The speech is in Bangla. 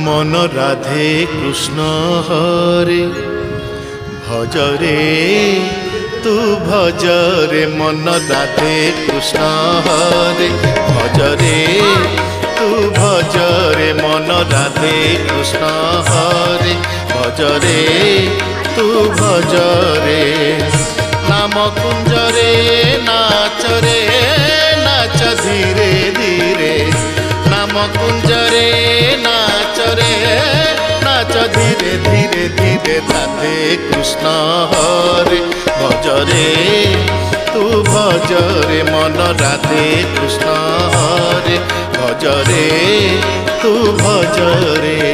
মন রাধে কৃষ্ণ হরে ভজরে তু ভজরে মন রাধে কৃষ্ণ হরে ভজরে তু ভজরে মন রাধে কৃষ্ণ হরে ভজরে তু ভজরে নাম কুঞ্জরে নাচরে নাচ ধীরে ধীরে নাম কুঞ্জরে নাচরে নাচ ধীরে ধীরে ধীরে রাধে কৃষ্ণ হরে ভজরে তু ভজরে মন রাধে কৃষ্ণ হরে ভজরে তু ভজরে।